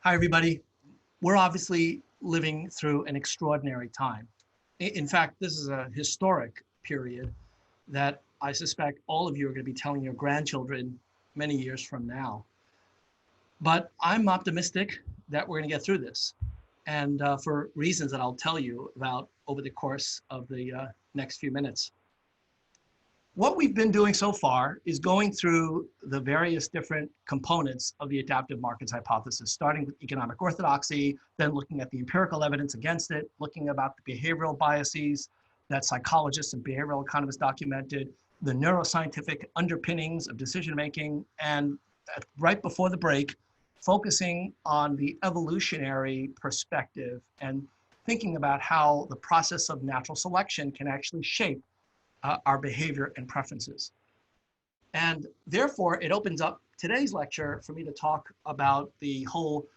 Hi, everybody. We're obviously living through an extraordinary time. In fact, this is a historic period that I suspect all of you are going to be telling your grandchildren many years from now. But I'm optimistic that we're going to get through this. And for reasons that I'll tell you about over the course of the next few minutes. What we've been doing so far is going through the various different components of the adaptive markets hypothesis, starting with economic orthodoxy, then looking at the empirical evidence against it, looking about the behavioral biases that psychologists and behavioral economists documented, the neuroscientific underpinnings of decision-making, and right before the break, focusing on the evolutionary perspective and thinking about how the process of natural selection can actually shape our behavior and preferences. And therefore, it opens up today's lecture for me to talk about the whole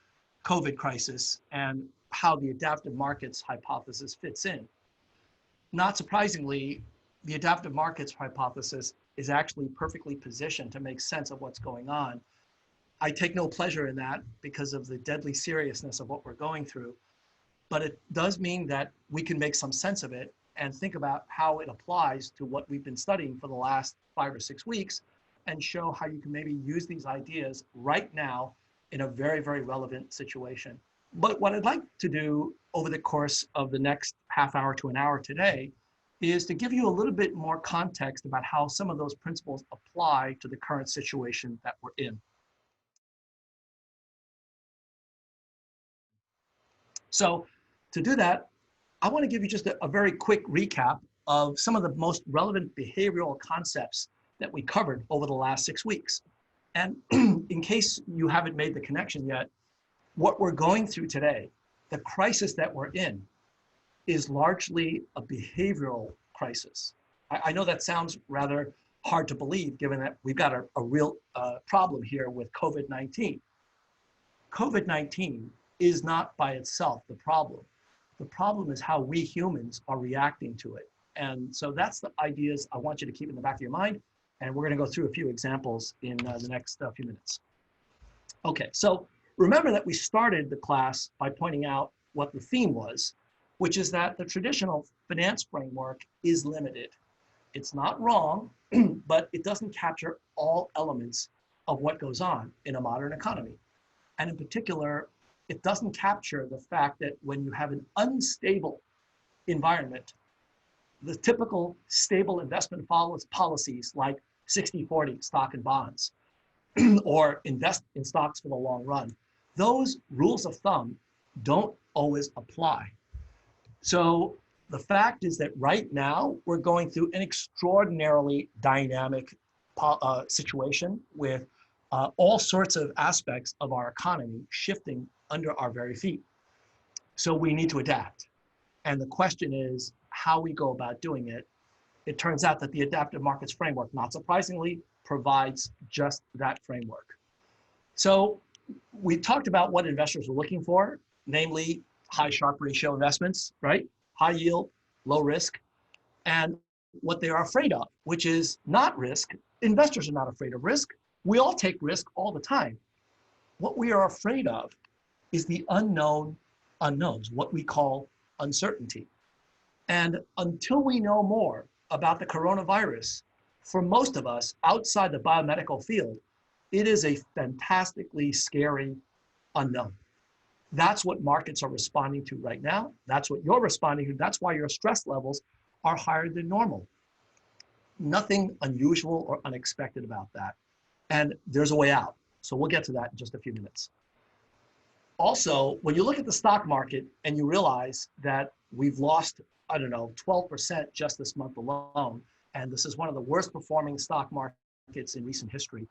COVID crisis and how the adaptive markets hypothesis fits in. Not surprisingly, the adaptive markets hypothesis is actually perfectly positioned to make sense of what's going on. I take no pleasure in that because of the deadly seriousness of what we're going through, but it does mean that we can make some sense of it and think about how it applies to what we've been studying for the last 5 or 6 weeks and show how you can maybe use these ideas right now in a very, very relevant situation. But what I'd like to do over the course of the next half hour to an hour today is to give you a little bit more context about how some of those principles apply to the current situation that we're in. So to do that, I want to give you just a very quick recap of some of the most relevant behavioral concepts that we covered over the last 6 weeks. And in case you haven't made the connection yet, what we're going through today, the crisis that we're in, is largely a behavioral crisis. I know that sounds rather hard to believe given that we've got a real problem here with COVID-19. COVID-19 is not by itself the problem. The problem is how we humans are reacting to it. And so that's the ideas I want you to keep in the back of your mind. And we're going to go through a few examples in the next few minutes. Okay, so remember that we started the class by pointing out what the theme was, which is that the traditional finance framework is limited. It's not wrong, but it doesn't capture all elements of what goes on in a modern economy. And in particular, it doesn't capture the fact that when you have an unstable environment, the typical stable investment policies like 60-40 stock and bonds or invest in stocks for the long run, those rules of thumb don't always apply. So the fact is that right now we're going through an extraordinarily dynamic situation with all sorts of aspects of our economy shifting under our very feet. So we need to adapt. And the question is how we go about doing it. It turns out that the adaptive markets framework, not surprisingly, provides just that framework. So we talked about what investors are looking for, namely high Sharpe ratio investments, right? High yield, low risk, and what they are afraid of, which is not risk. Investors are not afraid of risk. We all take risk all the time. What we are afraid of is the unknown unknowns, what we call uncertainty. And until we know more about the coronavirus, for most of us outside the biomedical field, it is a fantastically scary unknown. That's what markets are responding to right now. That's what you're responding to. That's why your stress levels are higher than normal. Nothing unusual or unexpected about that. And there's a way out. So we'll get to that in just a few minutes. Also, when you look at the stock market and you realize that we've lost, 12% just this month alone, and this is one of the worst performing stock markets in recent history,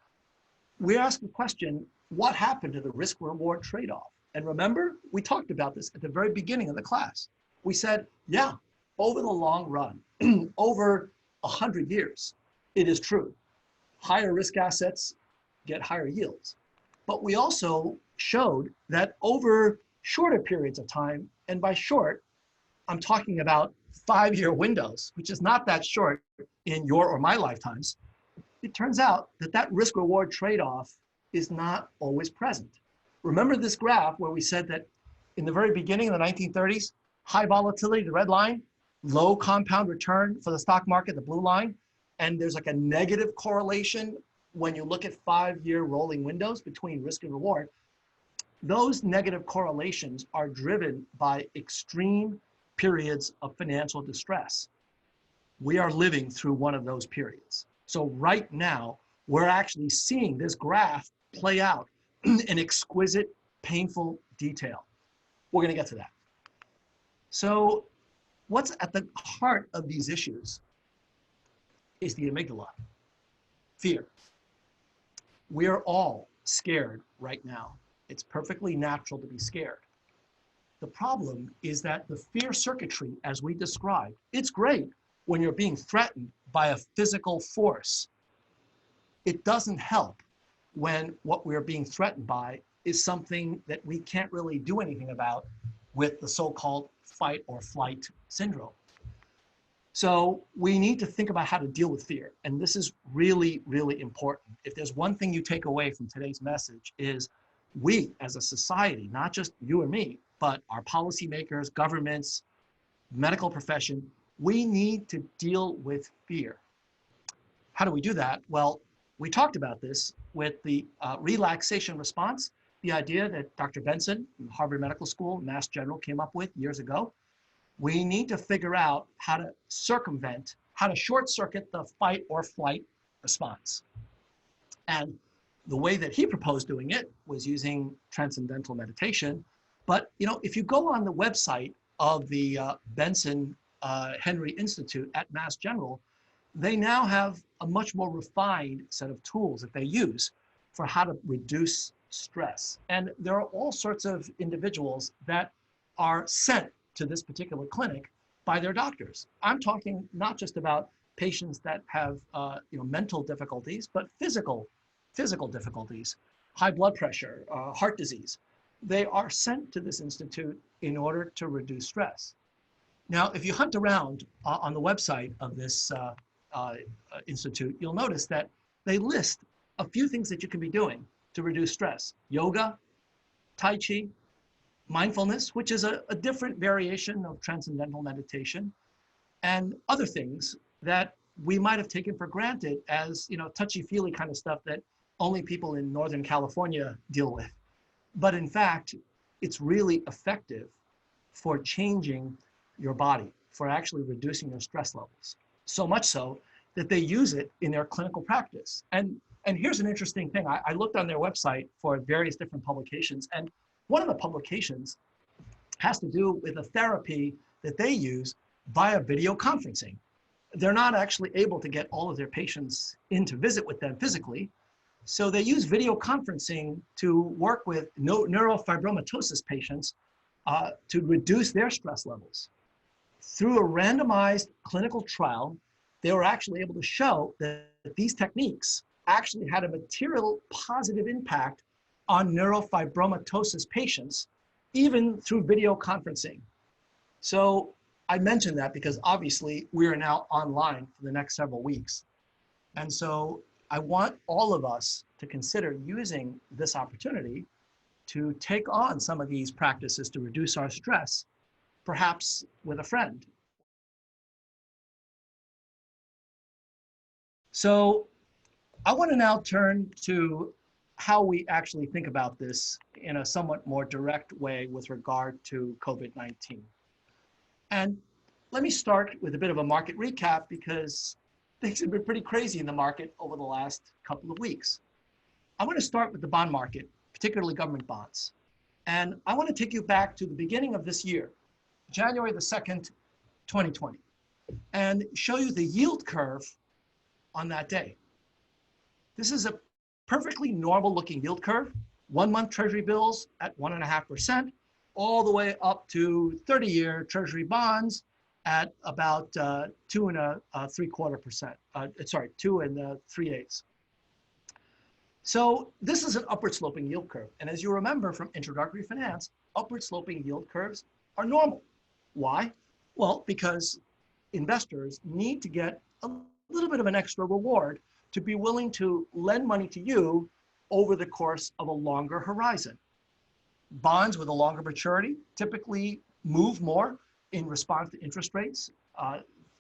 we ask the question, what happened to the risk-reward trade-off? And remember, we talked about this at the very beginning of the class. We said, yeah, over the long run, over 100 years, it is true. Higher risk assets get higher yields. But we also showed that over shorter periods of time, and by short, I'm talking about 5-year windows, which is not that short in your or my lifetimes, it turns out that that risk-reward trade-off is not always present. Remember this graph where we said that in the very beginning of the 1930s, high volatility, the red line, low compound return for the stock market, the blue line, and there's like a negative correlation when you look at 5-year rolling windows between risk and reward. Those negative correlations are driven by extreme periods of financial distress. We are living through one of those periods. So right now, we're actually seeing this graph play out in exquisite, painful detail. We're going to get to that. So what's at the heart of these issues is the amygdala, fear. We are all scared right now. It's perfectly natural to be scared. The problem is that the fear circuitry, as we described, it's great when you're being threatened by a physical force. It doesn't help when what we're being threatened by is something that we can't really do anything about with the so-called fight or flight syndrome. So we need to think about how to deal with fear. And this is really, really important. If there's one thing you take away from today's message is we as a society, not just you and me, but our policymakers, governments, medical profession, we need to deal with fear. How do we do that? Well, we talked about this with the relaxation response, the idea that Dr. Benson from Harvard Medical School, Mass General came up with years ago. We need to figure out how to circumvent, how to short circuit the fight or flight response. And the way that he proposed doing it was using transcendental meditation. But if you go on the website of the Benson Henry Institute at Mass General, they now have a much more refined set of tools that they use for how to reduce stress. And there are all sorts of individuals that are sent to this particular clinic by their doctors. I'm talking not just about patients that have mental difficulties, but physical difficulties, high blood pressure, heart disease. They are sent to this institute in order to reduce stress. Now, if you hunt around on the website of this institute, you'll notice that they list a few things that you can be doing to reduce stress. Yoga, Tai Chi, mindfulness, which is a different variation of transcendental meditation, and other things that we might have taken for granted as touchy-feely kind of stuff that only people in Northern California deal with. But in fact, it's really effective for changing your body, for actually reducing your stress levels. So much so that they use it in their clinical practice. And here's an interesting thing. I looked on their website for various different publications, and one of the publications has to do with a therapy that they use via video conferencing. They're not actually able to get all of their patients in to visit with them physically. So they use video conferencing to work with neurofibromatosis patients to reduce their stress levels. Through a randomized clinical trial, they were actually able to show that these techniques actually had a material positive impact on neurofibromatosis patients, even through video conferencing. So I mentioned that because obviously we are now online for the next several weeks. And so I want all of us to consider using this opportunity to take on some of these practices to reduce our stress, perhaps with a friend. So I want to now turn to how we actually think about this in a somewhat more direct way with regard to COVID-19. And let me start with a bit of a market recap because things have been pretty crazy in the market over the last couple of weeks. I want to start with the bond market, particularly government bonds. And I want to take you back to the beginning of this year, January the 2nd, 2020, and show you the yield curve on that day. This is a perfectly normal looking yield curve, 1-month treasury bills at 1.5%, all the way up to 30-year treasury bonds at about 2 3/8. So this is an upward sloping yield curve. And as you remember from introductory finance, upward sloping yield curves are normal. Why? Well, because investors need to get a little bit of an extra reward to be willing to lend money to you over the course of a longer horizon. Bonds with a longer maturity typically move more in response to interest rates.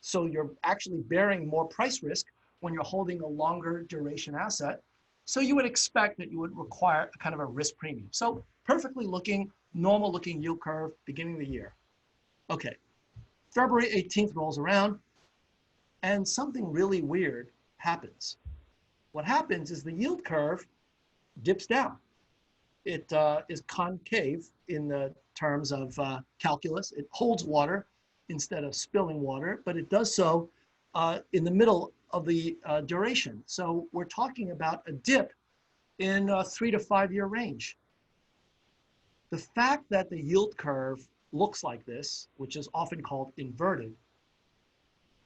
So you're actually bearing more price risk when you're holding a longer duration asset. So you would expect that you would require a kind of a risk premium. So perfectly looking, normal looking yield curve beginning of the year. Okay, February 18th rolls around and something really weird happens. What happens is the yield curve dips down. It is concave in the terms of calculus. It holds water instead of spilling water, but it does so in the middle of the duration. So we're talking about a dip in a 3 to 5 year range. The fact that the yield curve looks like this, which is often called inverted,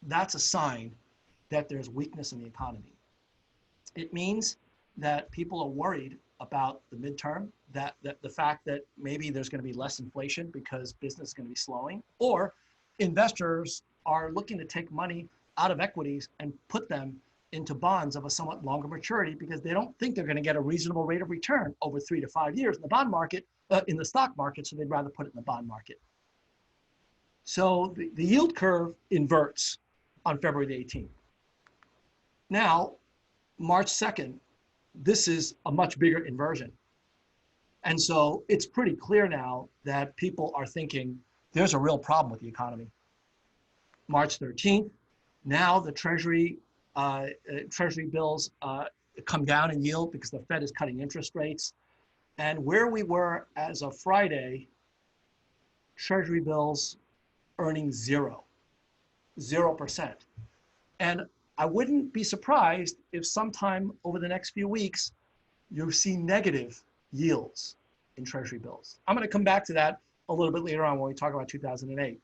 that's a sign that there's weakness in the economy. It means that people are worried about the midterm, that the fact that maybe there's going to be less inflation because business is going to be slowing, or investors are looking to take money out of equities and put them into bonds of a somewhat longer maturity because they don't think they're going to get a reasonable rate of return over 3 to 5 years in the bond market, in the stock market, so they'd rather put it in the bond market. So the yield curve inverts on February the 18th. Now, March 2nd, this is a much bigger inversion. And so it's pretty clear now that people are thinking there's a real problem with the economy. March 13th, now the Treasury bills come down in yield because the Fed is cutting interest rates. And where we were as of Friday, Treasury bills earning 0%. And I wouldn't be surprised if sometime over the next few weeks, you'll see negative yields in Treasury bills. I'm going to come back to that a little bit later on when we talk about 2008.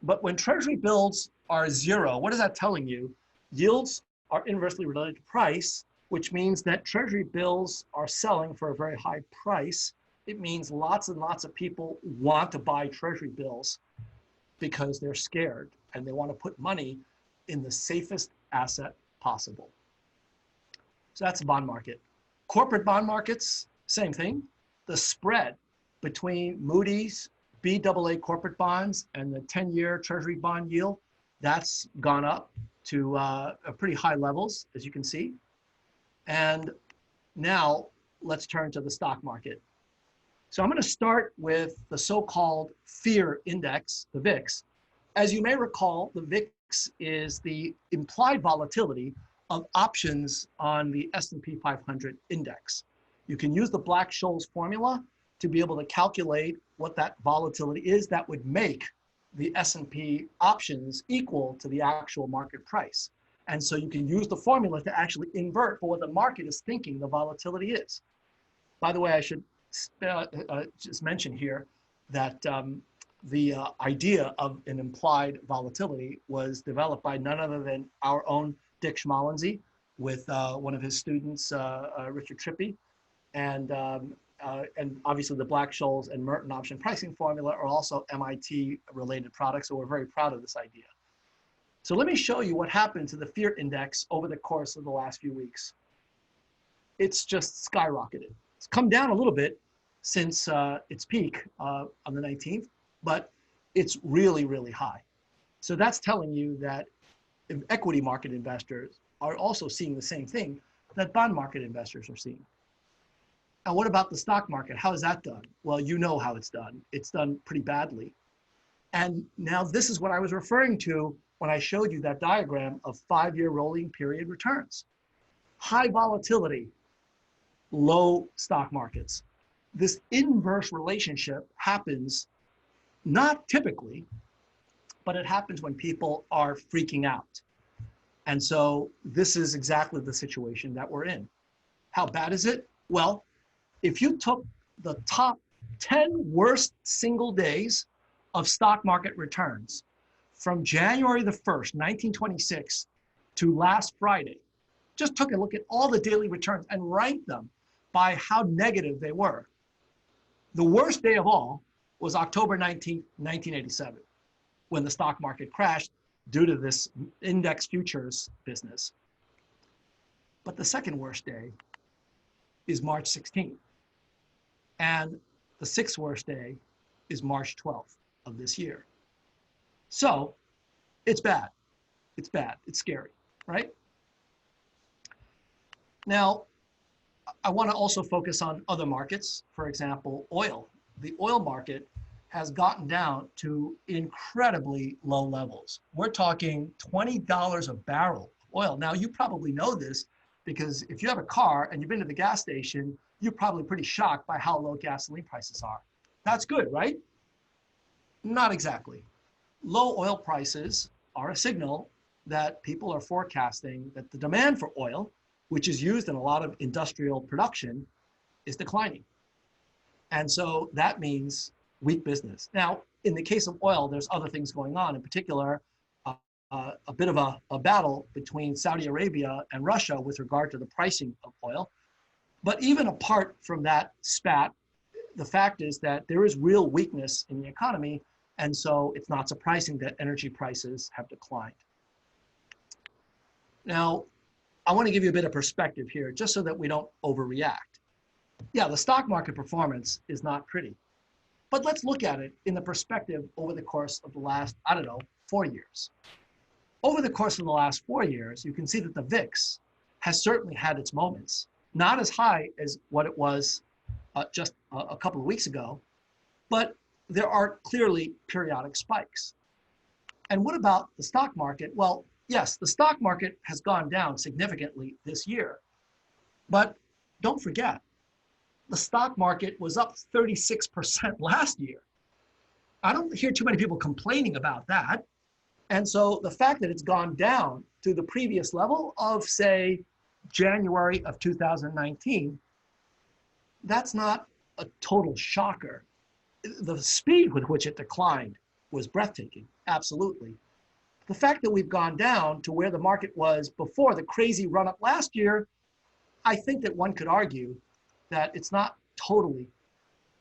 But when Treasury bills are 0, what is that telling you? Yields are inversely related to price, which means that Treasury bills are selling for a very high price. It means lots and lots of people want to buy Treasury bills because they're scared and they want to put money in the safest asset possible. So that's the bond market. Corporate bond markets, same thing. The spread between Moody's BAA corporate bonds and the 10-year Treasury bond yield, that's gone up to pretty high levels, as you can see. And now let's turn to the stock market. So I'm going to start with the so-called fear index, the VIX. As you may recall, the VIX is the implied volatility of options on the S&P 500 index. You can use the Black-Scholes formula to be able to calculate what that volatility is that would make the S&P options equal to the actual market price. And so you can use the formula to actually invert for what the market is thinking the volatility is. By the way, I should just mention here that the idea of an implied volatility was developed by none other than our own Dick Schmalensee with one of his students, Richard Trippi. And obviously the Black-Scholes and Merton option pricing formula are also MIT related products, so we're very proud of this idea. So let me show you what happened to the fear index over the course of the last few weeks. It's just skyrocketed. It's come down a little bit since its peak on the 19th, but it's really, really high. So that's telling you that equity market investors are also seeing the same thing that bond market investors are seeing. Now, what about the stock market? How is that done? Well, you know how it's done. It's done pretty badly. And now this is what I was referring to when I showed you that diagram of 5-year rolling period returns. High volatility, low stock markets. This inverse relationship happens not typically, but it happens when people are freaking out. And so this is exactly the situation that we're in. How bad is it? Well, if you took the top 10 worst single days of stock market returns from January the 1st, 1926 to last Friday, just took a look at all the daily returns and ranked them by how negative they were. The worst day of all was October 19, 1987, when the stock market crashed due to this index futures business. But the second worst day is March 16th. And The sixth worst day is March 12th of this year. So it's bad. It's bad. It's scary, right? Now, I want to also focus on other markets. For example, oil. The oil market has gotten down to incredibly low levels. We're talking $20 a barrel of oil. Now, you probably know this because if you have a car and you've been to the gas station, you're probably pretty shocked by how low gasoline prices are. That's good, right? Not exactly. Low oil prices are a signal that people are forecasting that the demand for oil, which is used in a lot of industrial production, is declining. And so that means weak business. Now, in the case of oil, there's other things going on. In particular, a bit of a battle between Saudi Arabia and Russia with regard to the pricing of oil. But even apart from that spat, the fact is that there is real weakness in the economy, and so it's not surprising that energy prices have declined. Now, I want to give you a bit of perspective here, just so that we don't overreact. Yeah, the stock market performance is not pretty, but let's look at it in the perspective over the course of the last, 4 years. Over the course of the last 4 years, you can see that the VIX has certainly had its moments, not as high as what it was just a couple of weeks ago, but there are clearly periodic spikes. And what about the stock market? Well, yes, the stock market has gone down significantly this year, but don't forget, the stock market was up 36% last year. I don't hear too many people complaining about that. And so the fact that it's gone down to the previous level of, say, January of 2019, that's not a total shocker. The speed with which it declined was breathtaking, absolutely. The fact that we've gone down to where the market was before the crazy run-up last year, I think that one could argue that it's not totally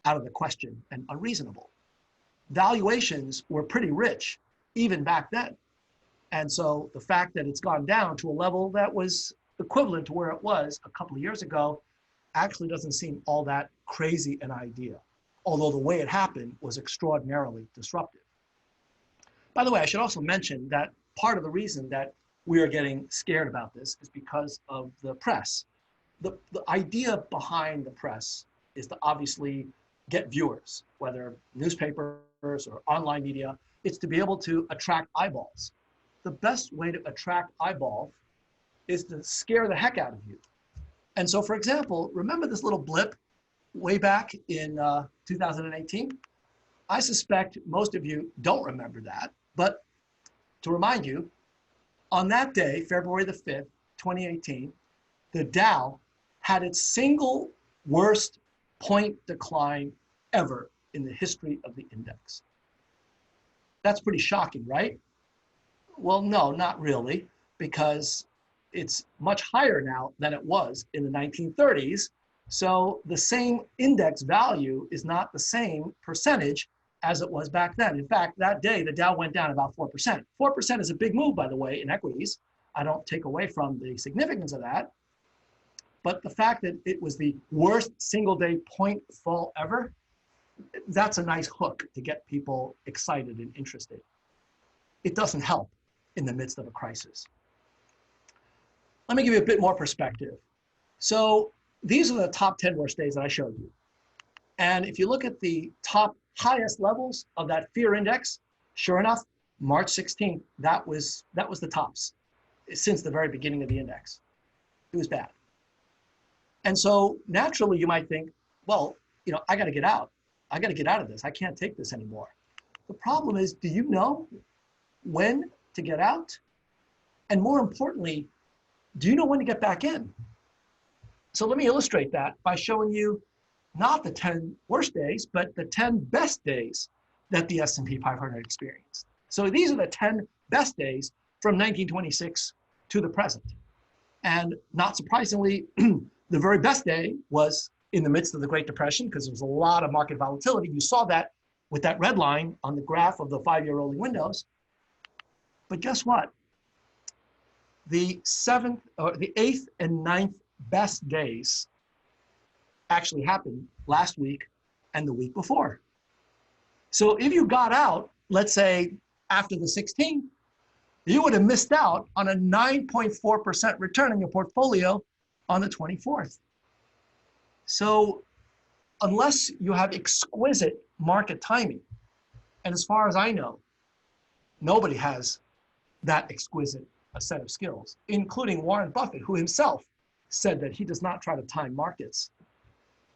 out of the question and unreasonable. Valuations were pretty rich even back then. And so the fact that it's gone down to a level that was equivalent to where it was a couple of years ago actually doesn't seem all that crazy an idea, although the way it happened was extraordinarily disruptive. By the way, I should also mention that part of the reason that we are getting scared about this is because of the press. The idea behind the press is to obviously get viewers, whether newspapers or online media. It's to be able to attract eyeballs. The best way to attract eyeballs is to scare the heck out of you. And so, for example, remember this little blip way back in 2018? I suspect most of you don't remember that, but to remind you, on that day, February the 5th, 2018, the Dow had its single worst point decline ever in the history of the index. That's pretty shocking, right? Well, no, not really, because it's much higher now than it was in the 1930s. So the same index value is not the same percentage as it was back then. In fact, that day, the Dow went down about 4%. 4% is a big move, by the way, in equities. I don't take away from the significance of that. But the fact that it was the worst single day point fall ever, that's a nice hook to get people excited and interested. It doesn't help in the midst of a crisis. Let me give you a bit more perspective. So these are the top 10 worst days that I showed you. And if you look at the top highest levels of that fear index, sure enough, March 16th, that was the tops since the very beginning of the index. It was bad. And so naturally you might think, well, I got to get out. I got to get out of this. I can't take this anymore. The problem is, do you know when to get out? And more importantly, do you know when to get back in? So let me illustrate that by showing you not the 10 worst days, but the 10 best days that the S&P 500 experienced. So these are the 10 best days from 1926 to the present. And not surprisingly, the very best day was in the midst of the Great Depression, because there was a lot of market volatility. You saw that with that red line on the graph of the 5-year rolling windows. But guess what? The 8th and 9th best days actually happened last week and the week before. So if you got out, let's say after the 16th, you would have missed out on a 9.4% return on your portfolio on the 24th. So unless you have exquisite market timing, and as far as I know, nobody has that exquisite a set of skills, including Warren Buffett, who himself said that he does not try to time markets.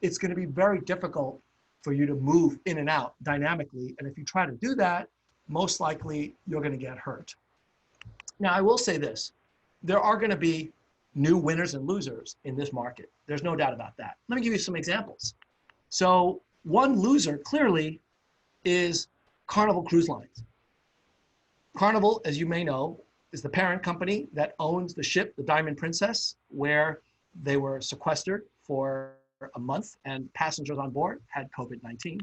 It's going to be very difficult for you to move in and out dynamically. And if you try to do that, most likely you're going to get hurt. Now, I will say this. There are going to be new winners and losers in this market. There's no doubt about that. Let me give you some examples. So one loser clearly is Carnival Cruise Lines. Carnival, as you may know, is the parent company that owns the ship, the Diamond Princess, where they were sequestered for a month and passengers on board had COVID-19.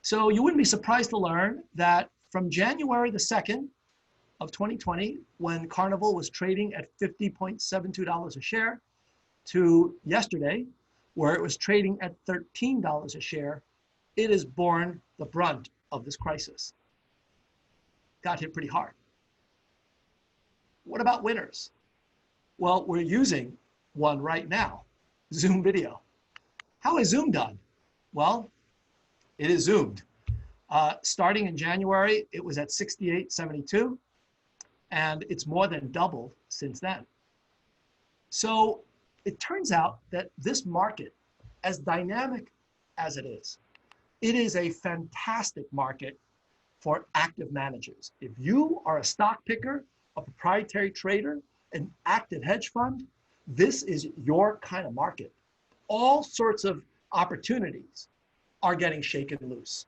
So you wouldn't be surprised to learn that from January the 2nd of 2020, when Carnival was trading at $50.72 a share, to yesterday, where it was trading at $13 a share, it has borne the brunt of this crisis. Got hit pretty hard. What about winners? Well, we're using one right now, Zoom video. How is Zoom done? Well, it is zoomed. Starting in January, it was at 68.72, and it's more than doubled since then. So it turns out that this market, as dynamic as it is a fantastic market for active managers. If you are a stock picker, a proprietary trader, an active hedge fund, this is your kind of market. All sorts of opportunities are getting shaken loose.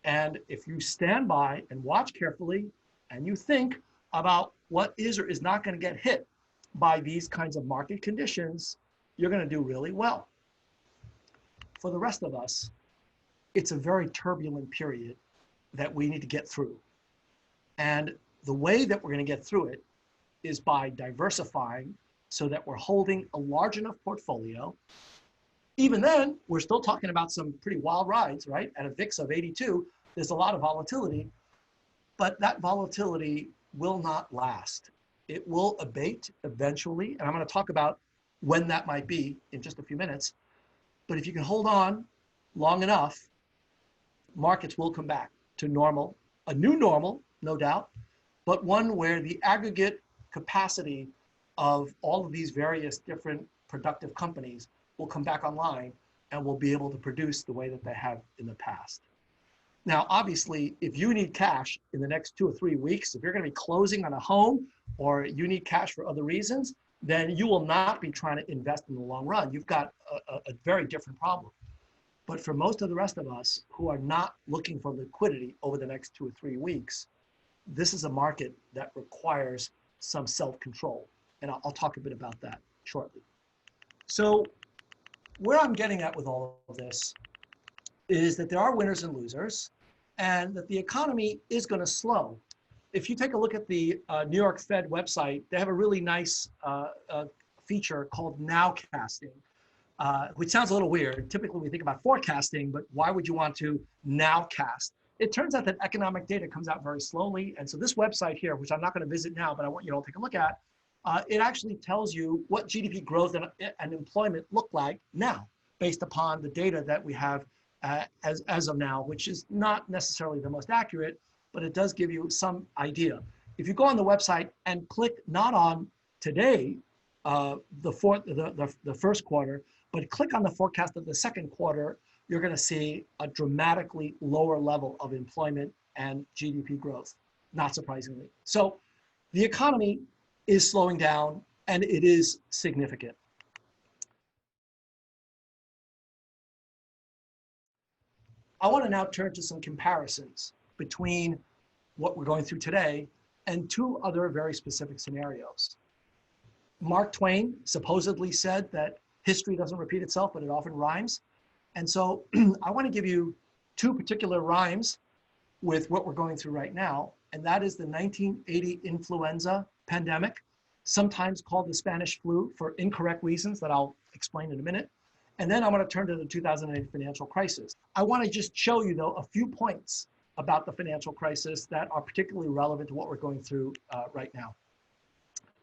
And if you stand by and watch carefully and you think about what is or is not going to get hit by these kinds of market conditions, you're going to do really well. For the rest of us, it's a very turbulent period that we need to get through. And the way that we're going to get through it is by diversifying so that we're holding a large enough portfolio. Even then, we're still talking about some pretty wild rides, right? At a VIX of 82, there's a lot of volatility, but that volatility will not last. It will abate eventually, and I'm going to talk about when that might be in just a few minutes. But if you can hold on long enough, markets will come back to normal, a new normal, no doubt, but one where the aggregate capacity of all of these various different productive companies will come back online and will be able to produce the way that they have in the past. Now, obviously, if you need cash in the next 2 or 3 weeks, if you're going to be closing on a home or you need cash for other reasons, then you will not be trying to invest in the long run. You've got a very different problem. But for most of the rest of us who are not looking for liquidity over the next 2 or 3 weeks, this is a market that requires some self-control. And I'll talk a bit about that shortly. So where I'm getting at with all of this is that there are winners and losers, and that the economy is going to slow. If you take a look at the New York Fed website, they have a really nice feature called nowcasting, which sounds a little weird. Typically, we think about forecasting, but why would you want to nowcast? It turns out that economic data comes out very slowly, and so this website here, which I'm not going to visit now, but I want you to take a look at, it actually tells you what GDP growth and employment look like now, based upon the data that we have as of now, which is not necessarily the most accurate, but it does give you some idea. If you go on the website and click not on today, the first quarter, but click on the forecast of the second quarter, you're going to see a dramatically lower level of employment and GDP growth, not surprisingly. So the economy is slowing down, and it is significant. I want to now turn to some comparisons between what we're going through today and 2 other very specific scenarios. Mark Twain supposedly said that history doesn't repeat itself, but it often rhymes. And so I want to give you 2 particular rhymes with what we're going through right now, and that is the 1980 influenza pandemic, sometimes called the Spanish flu for incorrect reasons that I'll explain in a minute, And then I'm going to turn to the 2008 financial crisis. I want to just show you, though, a few points about the financial crisis that are particularly relevant to what we're going through right now.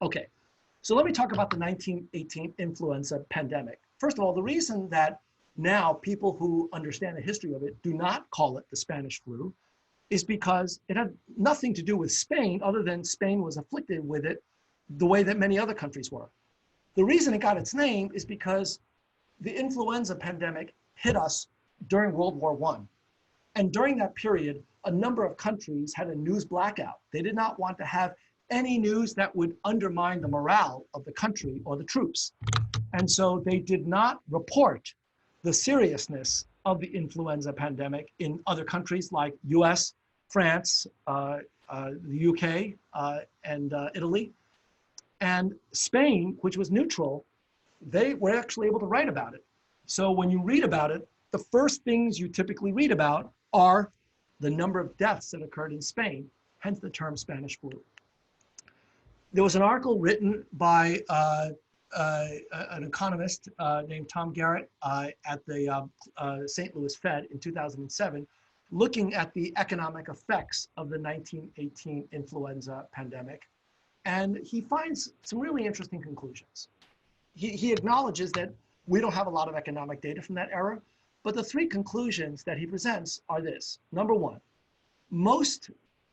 Okay, so let me talk about the 1918 influenza pandemic. First of all, the reason that now people who understand the history of it do not call it the Spanish flu is because it had nothing to do with Spain, other than Spain was afflicted with it the way that many other countries were. The reason it got its name is because the influenza pandemic hit us during World War I. And during that period, a number of countries had a news blackout. They did not want to have any news that would undermine the morale of the country or the troops. And so they did not report the seriousness of the influenza pandemic in other countries like US, France, the UK, and Italy. And Spain, which was neutral, they were actually able to write about it. So when you read about it, the first things you typically read about are the number of deaths that occurred in Spain, hence the term Spanish flu. There was an article written by an economist named Tom Garrett at the St. Louis Fed in 2007, looking at the economic effects of the 1918 influenza pandemic. And he finds some really interesting conclusions. He acknowledges that we don't have a lot of economic data from that era, but the three conclusions that he presents are this. Number one, most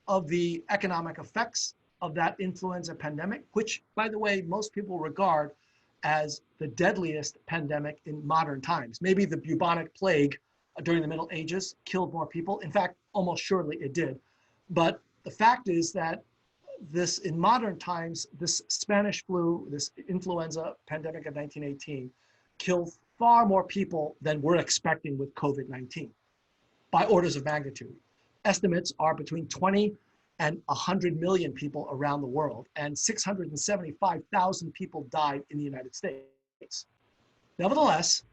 of the economic effects of that influenza pandemic, which, by the way, most people regard as the deadliest pandemic in modern times. Maybe the bubonic plague during the Middle Ages killed more people. In fact, almost surely it did. But the fact is that this, in modern times, this Spanish flu, this influenza pandemic of 1918, killed far more people than we're expecting with COVID-19 by orders of magnitude. Estimates are between 20 and 100 million people around the world, and 675,000 people died in the United States. Nevertheless,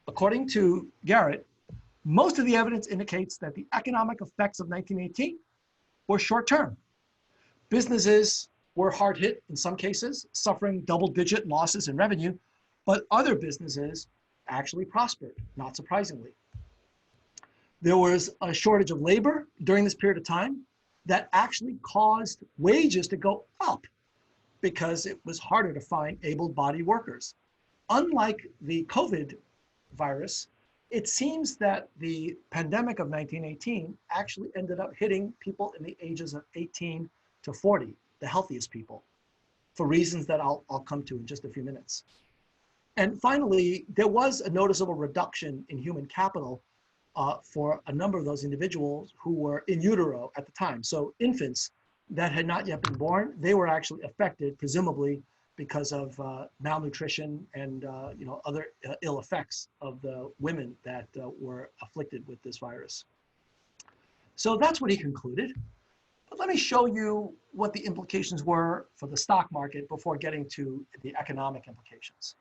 according to Garrett, most of the evidence indicates that the economic effects of 1918 were short-term. Businesses were hard hit in some cases, suffering double-digit losses in revenue, but other businesses actually prospered, not surprisingly. There was a shortage of labor during this period of time that actually caused wages to go up because it was harder to find able-bodied workers. Unlike the COVID virus, it seems that the pandemic of 1918 actually ended up hitting people in the ages of 18 to 40, the healthiest people, for reasons that I'll come to in just a few minutes. And finally, there was a noticeable reduction in human capital for a number of those individuals who were in utero at the time. So infants that had not yet been born, they were actually affected, presumably because of malnutrition and other ill effects of the women that were afflicted with this virus. So that's what he concluded. But let me show you what the implications were for the stock market before getting to the economic implications.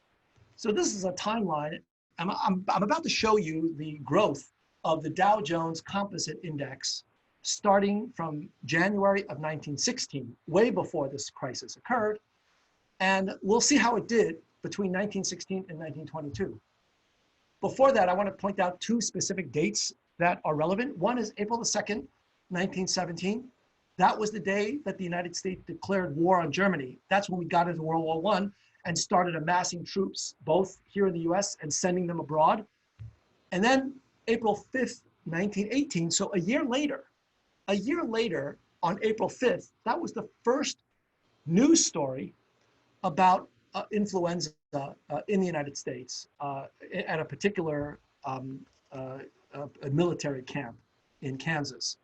So this is a timeline. I'm about to show you the growth of the Dow Jones Composite Index starting from January of 1916, way before this crisis occurred. And we'll see how it did between 1916 and 1922. Before that, I want to point out two specific dates that are relevant. One is April the 2nd, 1917. That was the day that the United States declared war on Germany. That's when we got into World War I and started amassing troops, both here in the US and sending them abroad. And then April 5th, 1918, so a year later, on April 5th, that was the first news story about influenza in the United States at a particular a military camp in Kansas.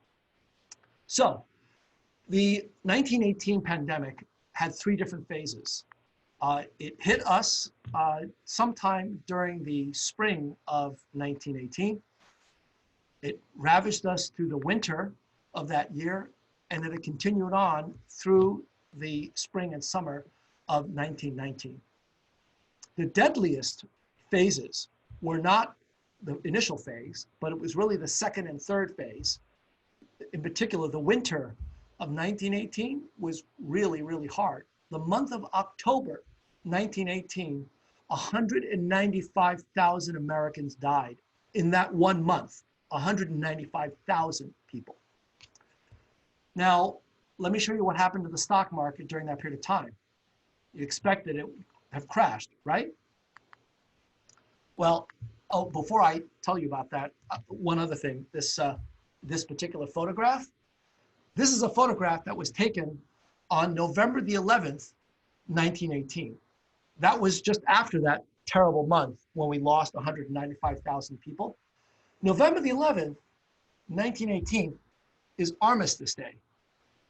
So the 1918 pandemic had three different phases. It hit us sometime during the spring of 1918. It ravaged us through the winter of that year, and then it continued on through the spring and summer of 1919. The deadliest phases were not the initial phase, but it was really the second and third phase. In particular, the winter of 1918 was really, really hard. The month of October 1918 195,000 Americans died in that 1 month, 195,000 people. Now, let me show you what happened to the stock market during that period of time. You expected it would have crashed, right? Well, oh, before I tell you about that, one other thing, this particular photograph, this is a photograph that was taken on November the 11th, 1918. That was just after that terrible month when we lost 195,000 people. November the 11th, 1918 is Armistice Day.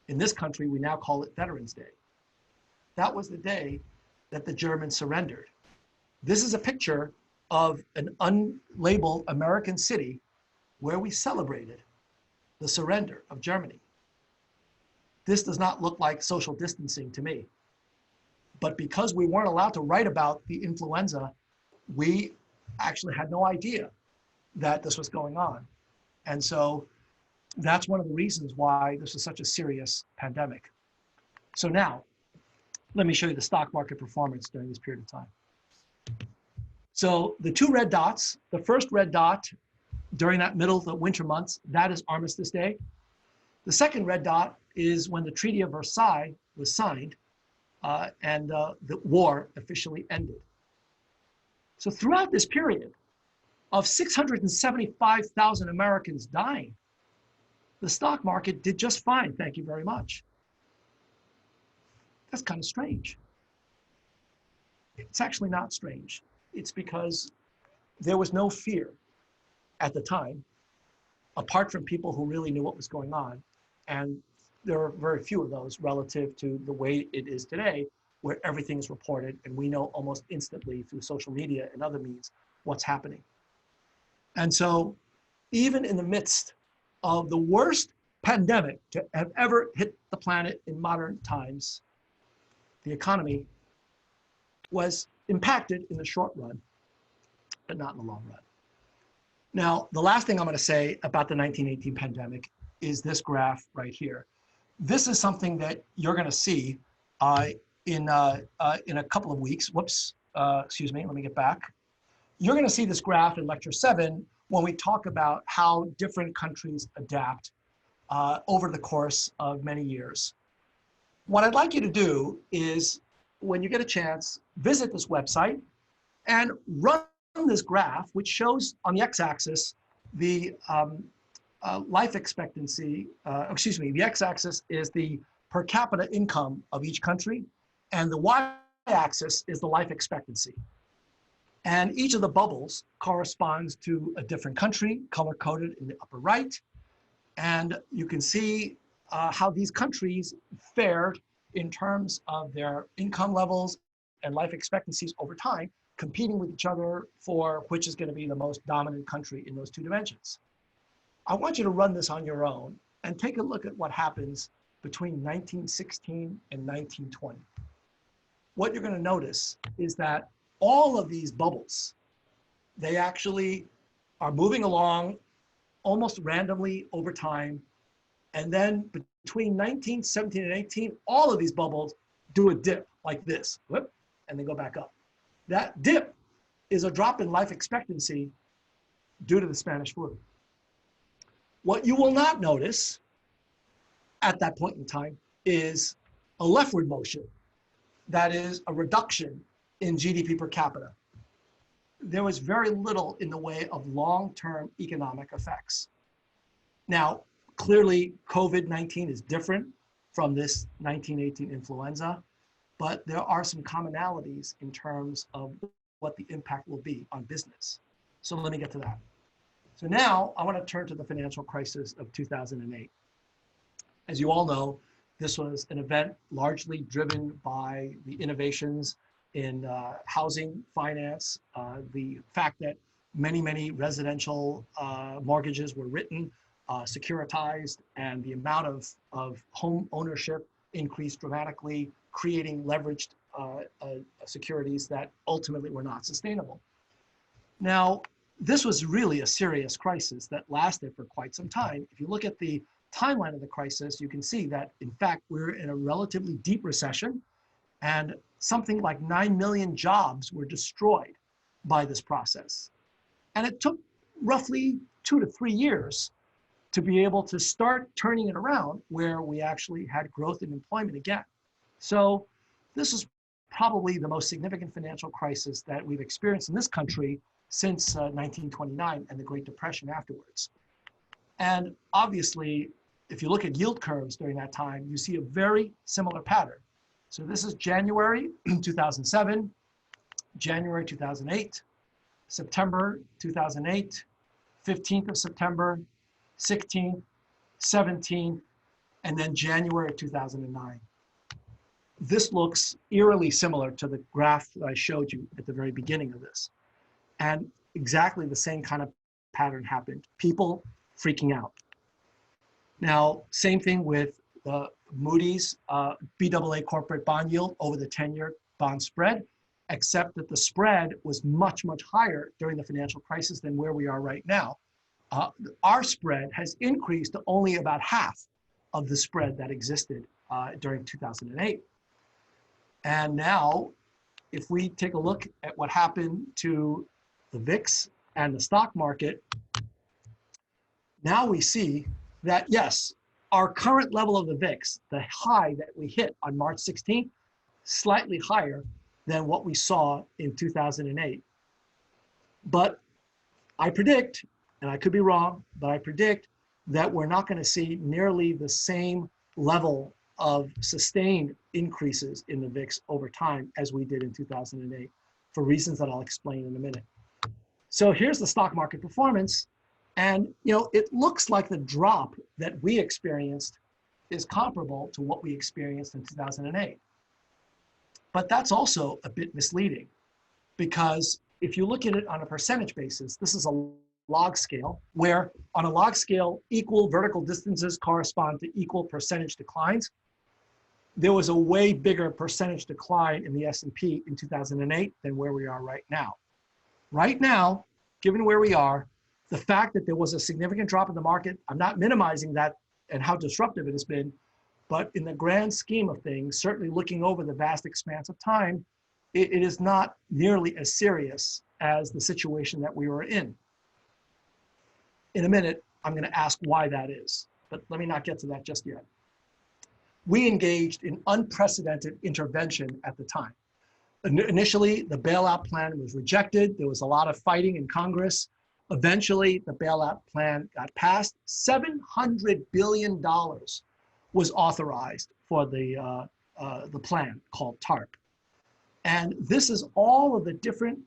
In this country, we now call it Veterans Day. That was the day that the Germans surrendered. This is a picture of an unlabeled American city where we celebrated the surrender of Germany. This does not look like social distancing to me. But because we weren't allowed to write about the influenza, we actually had no idea that this was going on. And so that's one of the reasons why this is such a serious pandemic. So now, let me show you the stock market performance during this period of time. So the two red dots, the first red dot during that middle of the winter months, that is Armistice Day. The second red dot is when the Treaty of Versailles was signed and the war officially ended. So throughout this period of 675,000 Americans dying, the stock market did just fine, thank you very much. That's kind of strange. It's actually not strange. It's because there was no fear at the time, apart from people who really knew what was going on. And there are very few of those relative to the way it is today, where everything is reported and we know almost instantly through social media and other means what's happening. And so even in the midst of the worst pandemic to have ever hit the planet in modern times, the economy was impacted in the short run, but not in the long run. Now, the last thing I'm going to say about the 1918 pandemic is this graph right here. This is something that you're going to see in a couple of weeks. Whoops, excuse me, let me get back. You're going to see this graph in lecture 7 when we talk about how different countries adapt over the course of many years. What I'd like you to do is, when you get a chance, visit this website and run this graph, which shows on the x-axis the life expectancy, the x-axis is the per capita income of each country, and the y-axis is the life expectancy. And each of the bubbles corresponds to a different country, color-coded in the upper right. And you can see how these countries fared in terms of their income levels and life expectancies over time, competing with each other for which is going to be the most dominant country in those two dimensions. I want you to run this on your own and take a look at what happens between 1916 and 1920. What you're going to notice is that all of these bubbles, they actually are moving along almost randomly over time. And then between 1917 and 18, all of these bubbles do a dip like this, whoop, and they go back up. That dip is a drop in life expectancy due to the Spanish flu. What you will not notice at that point in time is a leftward motion. That is a reduction in GDP per capita. There was very little in the way of long-term economic effects. Now, clearly, COVID-19 is different from this 1918 influenza, but there are some commonalities in terms of what the impact will be on business. So let me get to that. So now I want to turn to the financial crisis of 2008. As you all know, this was an event largely driven by the innovations in housing finance, the fact that many residential mortgages were written, securitized, and the amount of home ownership increased dramatically, creating leveraged securities that ultimately were not sustainable. Now, this was really a serious crisis that lasted for quite some time. If you look at the timeline of the crisis, you can see that, in fact, we're in a relatively deep recession. And something like 9 million jobs were destroyed by this process. And it took roughly 2 to 3 years to be able to start turning it around where we actually had growth in employment again. So this is probably the most significant financial crisis that we've experienced in this country since 1929 and the Great Depression afterwards. And obviously, if you look at yield curves during that time, you see a very similar pattern. So this is January 2007, January 2008, September 2008, 15th of September, 16th, 17th, and then January 2009. This looks eerily similar to the graph that I showed you at the very beginning of this. And exactly the same kind of pattern happened. People freaking out. Now, same thing with the Moody's BAA corporate bond yield over the 10-year bond spread, except that the spread was much, much higher during the financial crisis than where we are right now. Our spread has increased to only about half of the spread that existed during 2008. And now, if we take a look at what happened to the VIX and the stock market, now we see that, yes, our current level of the VIX, the high that we hit on March 16th, slightly higher than what we saw in 2008. But I predict, and I could be wrong, but I predict that we're not going to see nearly the same level of sustained increases in the VIX over time as we did in 2008 for reasons that I'll explain in a minute. So here's the stock market performance. And it looks like the drop that we experienced is comparable to what we experienced in 2008. But that's also a bit misleading, because if you look at it on a percentage basis, this is a log scale, where on a log scale, equal vertical distances correspond to equal percentage declines. There was a way bigger percentage decline in the S&P in 2008 than where we are right now. Right now, given where we are, the fact that there was a significant drop in the market, I'm not minimizing that and how disruptive it has been, but in the grand scheme of things, certainly looking over the vast expanse of time, it is not nearly as serious as the situation that we were in. In a minute, I'm going to ask why that is, but let me not get to that just yet. We engaged in unprecedented intervention at the time. Initially, the bailout plan was rejected. There was a lot of fighting in Congress. Eventually, the bailout plan got passed. $700 billion was authorized for the plan called TARP. And this is all of the different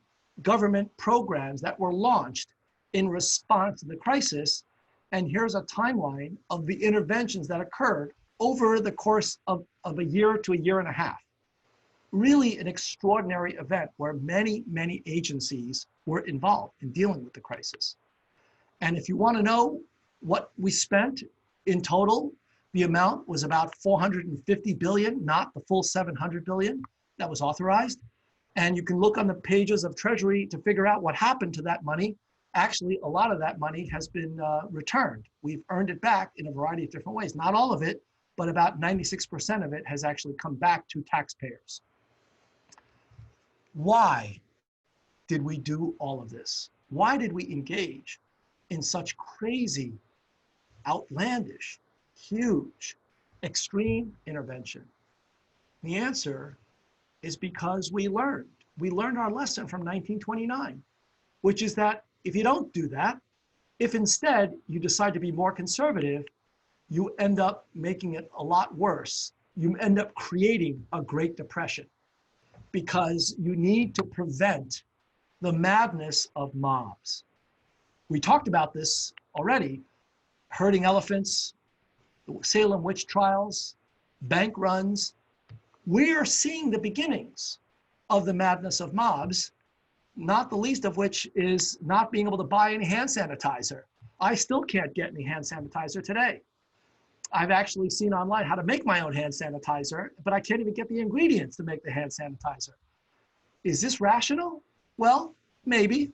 government programs that were launched in response to the crisis. And here's a timeline of the interventions that occurred over the course of a year to a year and a half. Really an extraordinary event where many, many agencies were involved in dealing with the crisis. And if you want to know what we spent in total, the amount was about 450 billion, not the full 700 billion that was authorized. And you can look on the pages of Treasury to figure out what happened to that money. Actually, a lot of that money has been returned. We've earned it back in a variety of different ways. Not all of it, but about 96% of it has actually come back to taxpayers. Why did we do all of this? Why did we engage in such crazy, outlandish, huge, extreme intervention? The answer is because we learned. We learned our lesson from 1929, which is that if you don't do that, if instead you decide to be more conservative, you end up making it a lot worse. You end up creating a Great Depression, because you need to prevent the madness of mobs. We talked about this already: herding elephants, the Salem witch trials, bank runs. We are seeing the beginnings of the madness of mobs, not the least of which is not being able to buy any hand sanitizer. I still can't get any hand sanitizer today. I've actually seen online how to make my own hand sanitizer, but I can't even get the ingredients to make the hand sanitizer. Is this rational? Well, maybe.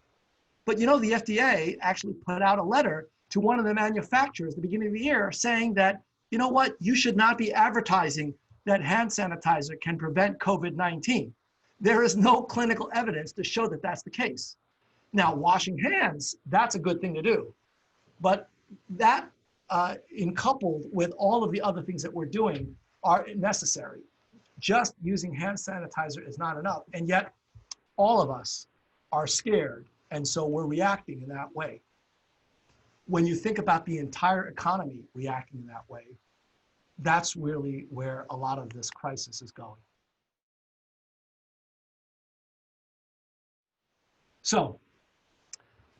But the FDA actually put out a letter to one of the manufacturers at the beginning of the year saying that, you know what, you should not be advertising that hand sanitizer can prevent COVID-19. There is no clinical evidence to show that that's the case. Now, washing hands, that's a good thing to do. But that, in coupled with all of the other things that we're doing, are necessary. Just using hand sanitizer is not enough. And yet, all of us are scared. And so we're reacting in that way. When you think about the entire economy reacting in that way, that's really where a lot of this crisis is going. So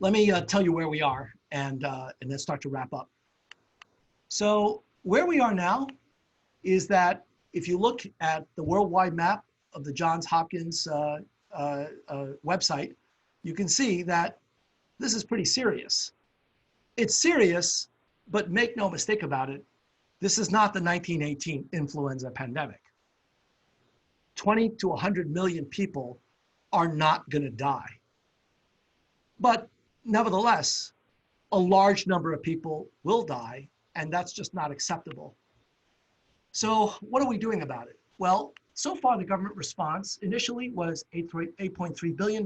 let me tell you where we are and then start to wrap up. So where we are now is that if you look at the worldwide map of the Johns Hopkins website, you can see that this is pretty serious. It's serious, but make no mistake about it, this is not the 1918 influenza pandemic. 20 to 100 million people are not going to die. But nevertheless, a large number of people will die, and that's just not acceptable. So what are we doing about it? Well, so far the government response initially was $8.3 billion,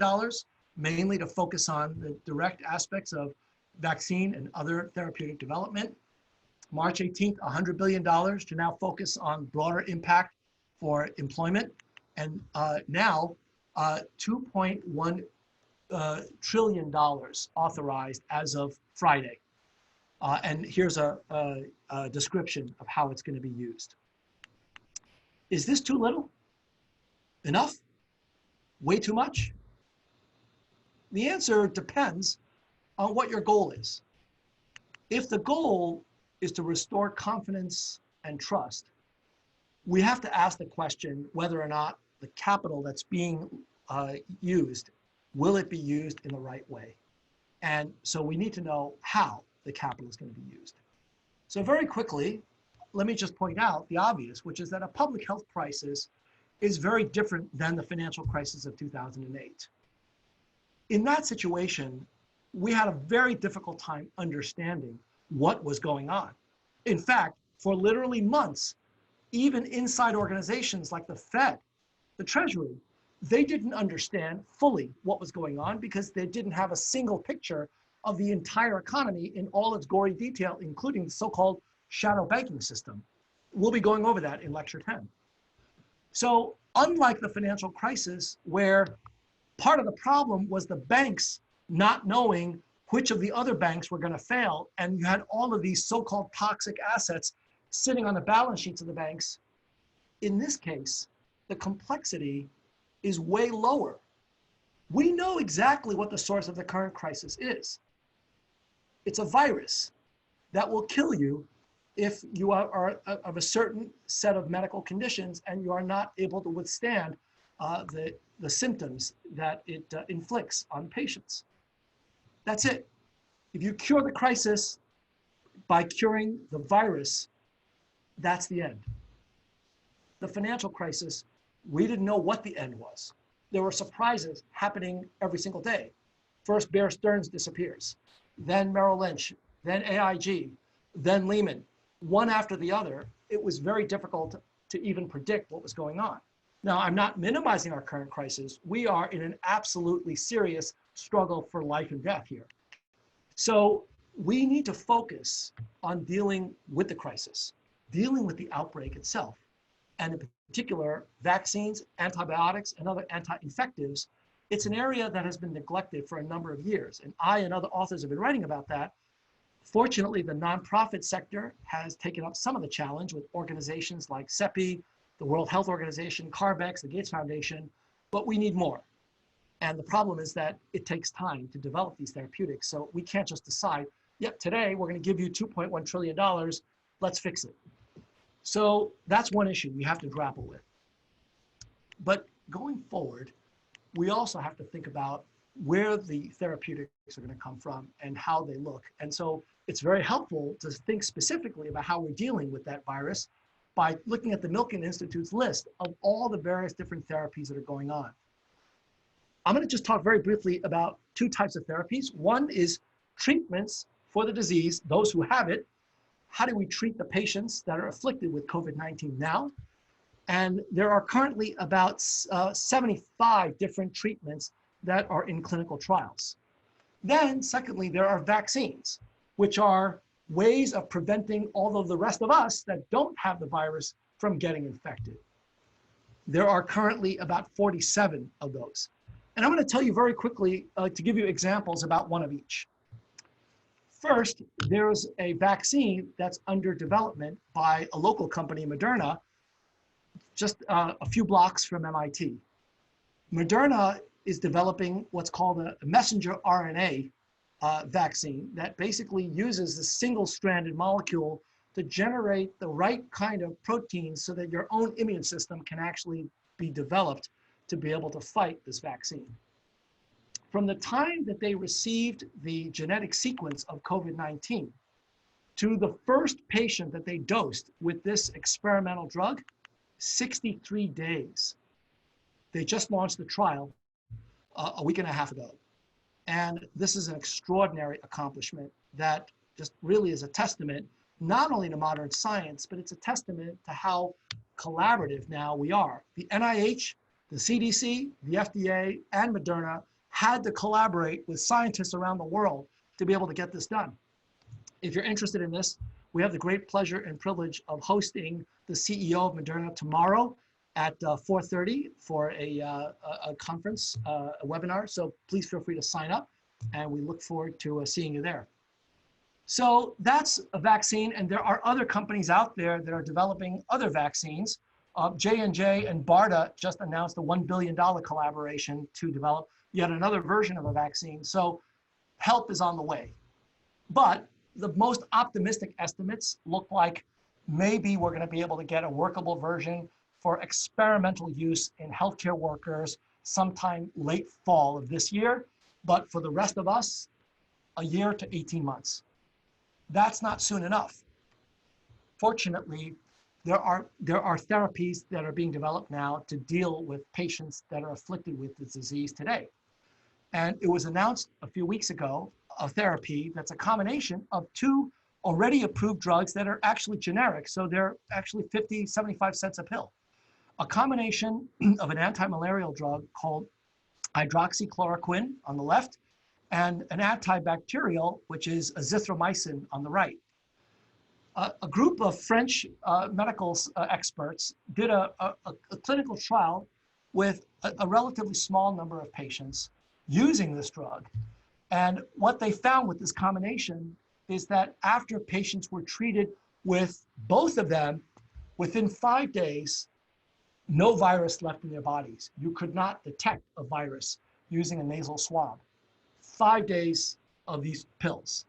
mainly to focus on the direct aspects of vaccine and other therapeutic development. March 18th, $100 billion to now focus on broader impact for employment. And now $2.1 trillion authorized as of Friday. And here's a description of how it's going to be used. Is this too little? Enough? Way too much? The answer depends on what your goal is. If the goal is to restore confidence and trust, we have to ask the question whether or not the capital that's being used, will it be used in the right way? And so we need to know how the capital is going to be used. So very quickly, let me just point out the obvious, which is that a public health crisis is very different than the financial crisis of 2008. In that situation, we had a very difficult time understanding what was going on. In fact, for literally months, even inside organizations like the Fed, the Treasury, they didn't understand fully what was going on because they didn't have a single picture of the entire economy in all its gory detail, including the so-called shadow banking system. We'll be going over that in lecture 10. So unlike the financial crisis, where part of the problem was the banks not knowing which of the other banks were going to fail, and you had all of these so-called toxic assets sitting on the balance sheets of the banks, in this case, the complexity is way lower. We know exactly what the source of the current crisis is. It's a virus that will kill you if you are of a certain set of medical conditions and you are not able to withstand the symptoms that it inflicts on patients. That's it. If you cure the crisis by curing the virus, that's the end. The financial crisis, we didn't know what the end was. There were surprises happening every single day. First, Bear Stearns disappears, then Merrill Lynch, then AIG, then Lehman, one after the other. It was very difficult to even predict what was going on. Now, I'm not minimizing our current crisis. We are in an absolutely serious struggle for life and death here. So we need to focus on dealing with the crisis, dealing with the outbreak itself, and in particular, vaccines, antibiotics, and other anti-infectives. It's an area that has been neglected for a number of years, and I and other authors have been writing about that. Fortunately, the nonprofit sector has taken up some of the challenge with organizations like CEPI, the World Health Organization, CARB-X, the Gates Foundation, but we need more. And the problem is that it takes time to develop these therapeutics, so we can't just decide, yep, today we're going to give you $2.1 trillion, let's fix it. So that's one issue we have to grapple with. But going forward, we also have to think about where the therapeutics are going to come from and how they look. And so it's very helpful to think specifically about how we're dealing with that virus by looking at the Milken Institute's list of all the various different therapies that are going on. I'm going to just talk very briefly about two types of therapies. One is treatments for the disease, those who have it. How do we treat the patients that are afflicted with COVID-19 now? And there are currently about 75 different treatments that are in clinical trials. Then, secondly, there are vaccines, which are ways of preventing all of the rest of us that don't have the virus from getting infected. There are currently about 47 of those. And I'm going to tell you very quickly to give you examples about one of each. First, there's a vaccine that's under development by a local company, Moderna, just a few blocks from MIT. Moderna is developing what's called a messenger RNA vaccine that basically uses a single-stranded molecule to generate the right kind of proteins so that your own immune system can actually be developed to be able to fight this vaccine. From the time that they received the genetic sequence of COVID-19 to the first patient that they dosed with this experimental drug, 63 days. They just launched the trial a week and a half ago. And this is an extraordinary accomplishment that just really is a testament, not only to modern science, but it's a testament to how collaborative now we are. The NIH, the CDC, the FDA, and Moderna had to collaborate with scientists around the world to be able to get this done. If you're interested in this, we have the great pleasure and privilege of hosting the CEO of Moderna tomorrow at 4:30 for a conference, a webinar. So please feel free to sign up, and we look forward to seeing you there. So that's a vaccine, and there are other companies out there that are developing other vaccines. J&J and BARDA just announced a $1 billion collaboration to develop yet another version of a vaccine. So help is on the way. But the most optimistic estimates look like maybe we're going to be able to get a workable version for experimental use in healthcare workers sometime late fall of this year. But for the rest of us, a year to 18 months. That's not soon enough. Fortunately, there are therapies that are being developed now to deal with patients that are afflicted with the disease today. And it was announced a few weeks ago, a therapy that's a combination of two already approved drugs that are actually generic. So they're actually 50, 75 cents a pill. A combination of an anti-malarial drug called hydroxychloroquine on the left, and an antibacterial, which is azithromycin on the right. A group of French medical experts did a clinical trial with a relatively small number of patients using this drug. And what they found with this combination is that after patients were treated with both of them, within 5 days, no virus left in their bodies. You could not detect a virus using a nasal swab. 5 days of these pills.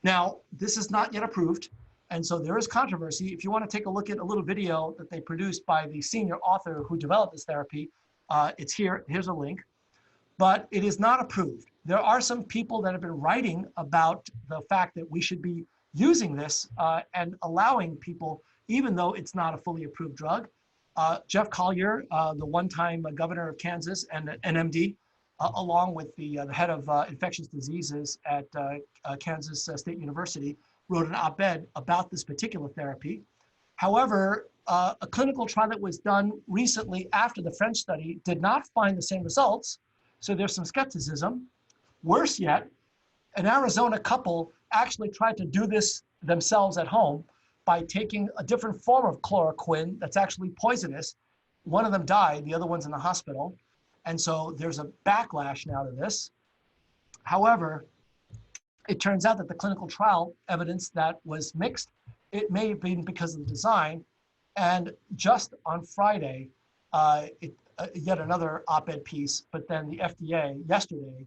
Now, this is not yet approved, and so there is controversy. If you want to take a look at a little video that they produced by the senior author who developed this therapy, it's here. Here's a link. But it is not approved. There are some people that have been writing about the fact that we should be using this and allowing people, even though it's not a fully approved drug. Jeff Collier, the one-time governor of Kansas and an MD, along with the head of infectious diseases at Kansas State University, wrote an op-ed about this particular therapy. However, a clinical trial that was done recently after the French study did not find the same results. So there's some skepticism. Worse yet, an Arizona couple actually tried to do this themselves at home by taking a different form of chloroquine that's actually poisonous. One of them died, the other one's in the hospital. And so there's a backlash now to this. However, it turns out that the clinical trial evidence that was mixed, it may have been because of the design. And just on Friday, yet another op-ed piece, but then the FDA yesterday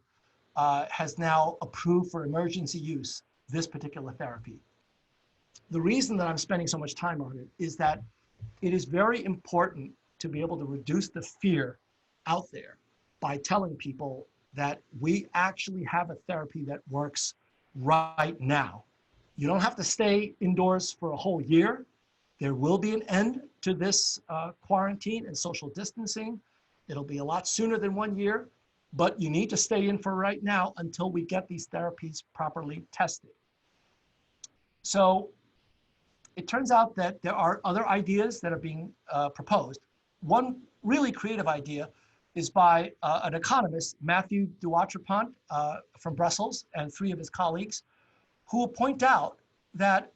has now approved for emergency use this particular therapy. The reason that I'm spending so much time on it is that it is very important to be able to reduce the fear out there by telling people that we actually have a therapy that works right now. You don't have to stay indoors for a whole year. There will be an end to this quarantine and social distancing. It'll be a lot sooner than 1 year, but you need to stay in for right now until we get these therapies properly tested. So it turns out that there are other ideas that are being proposed. One really creative idea is by an economist, Matthew Duatrepont from Brussels, and 3 of his colleagues, who will point out that,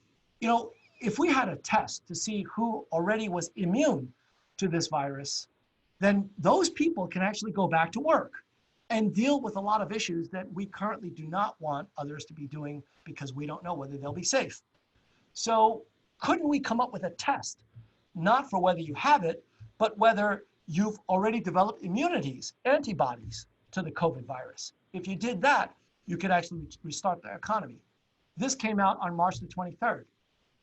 if we had a test to see who already was immune to this virus, then those people can actually go back to work and deal with a lot of issues that we currently do not want others to be doing because we don't know whether they'll be safe. So couldn't we come up with a test, not for whether you have it, but whether you've already developed immunities, antibodies to the COVID virus? If you did that, you could actually restart the economy. This came out on March the 23rd.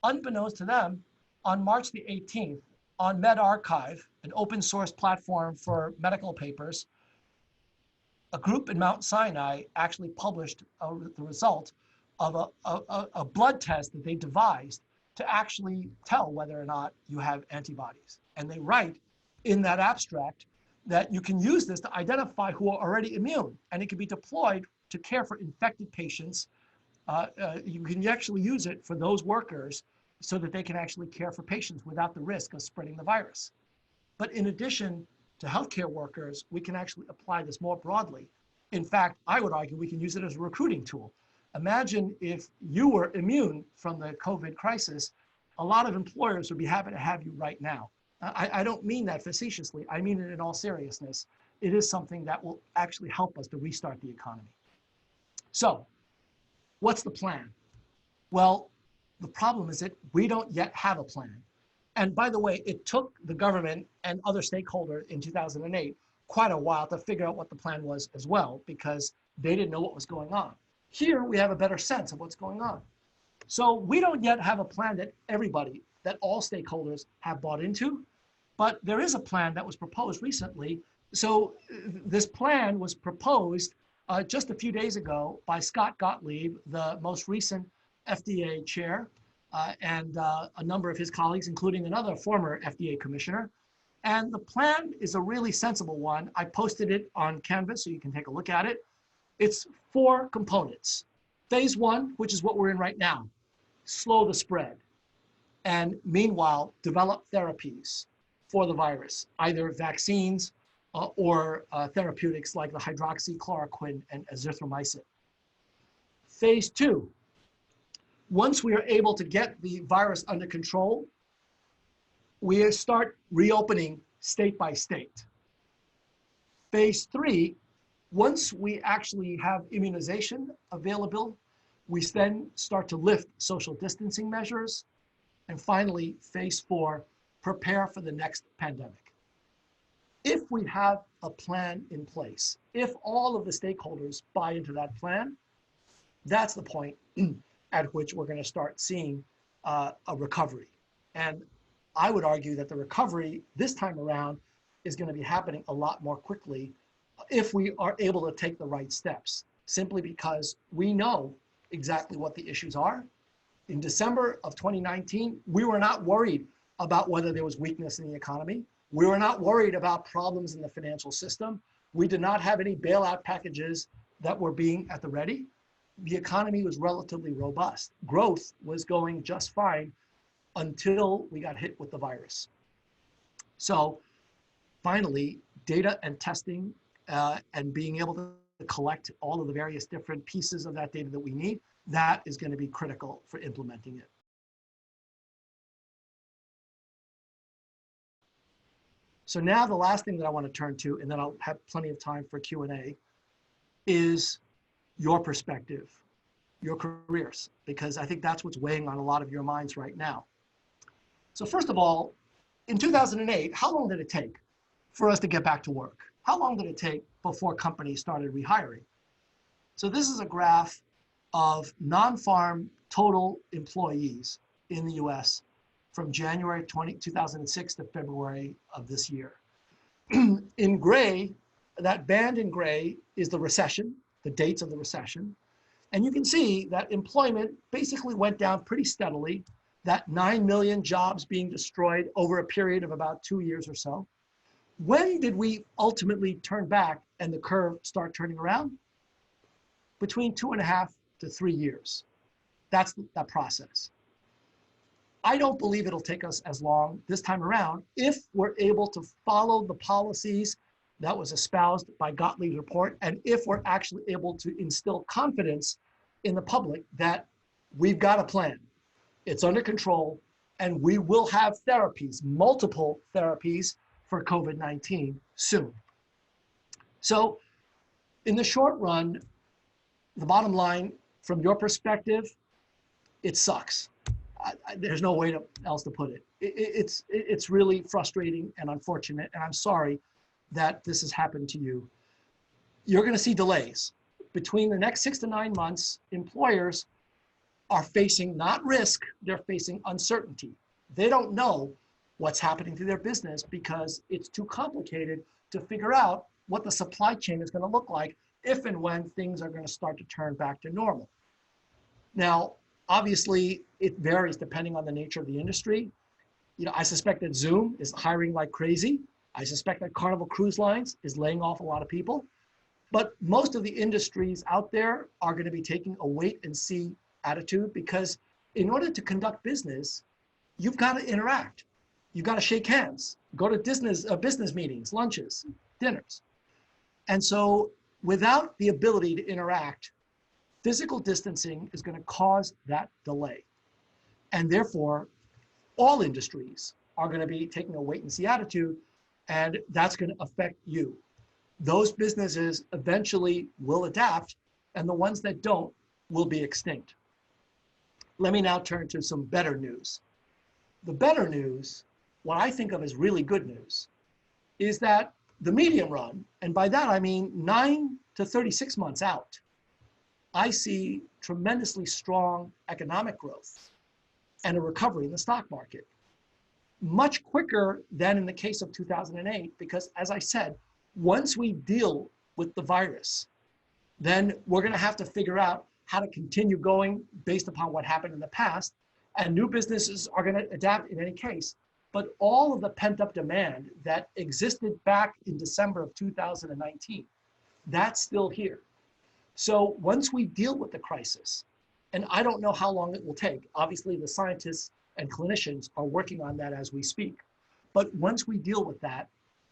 Unbeknownst to them, on March the 18th, on medRxiv, an open source platform for medical papers, a group in Mount Sinai actually published the result of a blood test that they devised to actually tell whether or not you have antibodies. And they write in that abstract that you can use this to identify who are already immune, and it can be deployed to care for infected patients. You can actually use it for those workers so that they can actually care for patients without the risk of spreading the virus. But in addition to healthcare workers, we can actually apply this more broadly. In fact, I would argue we can use it as a recruiting tool. Imagine if you were immune from the COVID crisis, a lot of employers would be happy to have you right now. I don't mean that facetiously, I mean it in all seriousness. It is something that will actually help us to restart the economy. So, what's the plan? Well, the problem is that we don't yet have a plan. And by the way, it took the government and other stakeholders in 2008 quite a while to figure out what the plan was as well, because they didn't know what was going on. Here, we have a better sense of what's going on. So we don't yet have a plan that everybody, that all stakeholders have bought into, but there is a plan that was proposed recently. So this plan was proposed just a few days ago by Scott Gottlieb, the most recent FDA chair, and a number of his colleagues, including another former FDA commissioner. And the plan is a really sensible one. I posted it on Canvas so you can take a look at it. It's 4 components. Phase 1, which is what we're in right now, slow the spread. And meanwhile, develop therapies for the virus, either vaccines or therapeutics like the hydroxychloroquine and azithromycin. Phase 2, once we are able to get the virus under control, we start reopening state by state. Phase 3, once we actually have immunization available, we then start to lift social distancing measures. And finally, phase 4, prepare for the next pandemic. If we have a plan in place, if all of the stakeholders buy into that plan, that's the point at which we're going to start seeing a recovery. And I would argue that the recovery this time around is going to be happening a lot more quickly if we are able to take the right steps, simply because we know exactly what the issues are. In December of 2019, we were not worried about whether there was weakness in the economy. We were not worried about problems in the financial system. We did not have any bailout packages that were being at the ready. The economy was relatively robust. Growth was going just fine until we got hit with the virus. So finally, data and testing and being able to collect all of the various different pieces of that data that we need, that is going to be critical for implementing it. So now the last thing that I want to turn to, and then I'll have plenty of time for Q&A, is your perspective, your careers, because I think that's what's weighing on a lot of your minds right now. So first of all, in 2008, how long did it take for us to get back to work? How long did it take before companies started rehiring? So this is a graph of non-farm total employees in the US from January 2006 to February of this year. In gray, that band in gray is the recession, the dates of the recession. And you can see that employment basically went down pretty steadily, that 9 million jobs being destroyed over a period of about 2 years or so. When did we ultimately turn back and the curve start turning around? Between 2.5 to 3 years. That's that process. I don't believe it'll take us as long this time around if we're able to follow the policies that was espoused by Gottlieb's report, and if we're actually able to instill confidence in the public that we've got a plan, it's under control, and we will have therapies, multiple therapies for COVID-19 soon. So in the short run, the bottom line, from your perspective, it sucks. There's no way else to put it. It's really frustrating and unfortunate, and I'm sorry that this has happened to you. You're going to see delays. Between the next 6 to 9 months, employers are facing not risk, they're facing uncertainty. They don't know what's happening to their business because it's too complicated to figure out what the supply chain is going to look like if and when things are going to start to turn back to normal. Now, obviously, it varies depending on the nature of the industry. You know, I suspect that Zoom is hiring like crazy. I suspect that Carnival Cruise Lines is laying off a lot of people. But most of the industries out there are going to be taking a wait and see attitude, because in order to conduct business, you've got to interact. You've got to shake hands, go to business meetings, lunches, dinners. And so without the ability to interact, physical distancing is going to cause that delay. And therefore, all industries are going to be taking a wait and see attitude, and that's going to affect you. Those businesses eventually will adapt, and the ones that don't will be extinct. Let me now turn to some better news. The better news, what I think of as really good news, is that the medium run, and by that I mean 9 to 36 months out, I see tremendously strong economic growth and a recovery in the stock market. Much quicker than in the case of 2008, because as I said, once we deal with the virus, then we're going to have to figure out how to continue going based upon what happened in the past, and new businesses are going to adapt in any case. But all of the pent-up demand that existed back in December of 2019, that's still here. So once we deal with the crisis, and I don't know how long it will take, obviously the scientists and clinicians are working on that as we speak, but once we deal with that,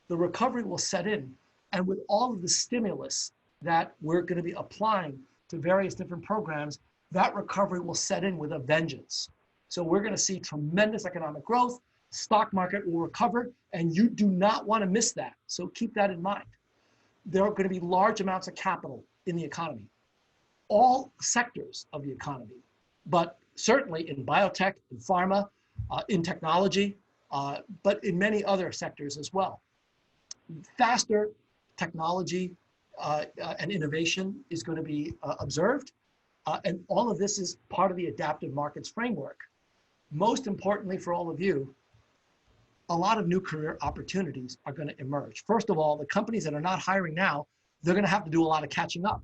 the recovery will set in, and with all of the stimulus that we're going to be applying to various different programs, that recovery will set in with a vengeance. So we're going to see tremendous economic growth, stock market will recover, and you do not want to miss that. So keep that in mind. There are going to be large amounts of capital in the economy, all sectors of the economy, but certainly in biotech, in pharma, in technology, but in many other sectors as well. Faster technology and innovation is going to be observed, and all of this is part of the adaptive markets framework. Most importantly for all of you, a lot of new career opportunities are going to emerge. First of all, the companies that are not hiring now, they're going to have to do a lot of catching up.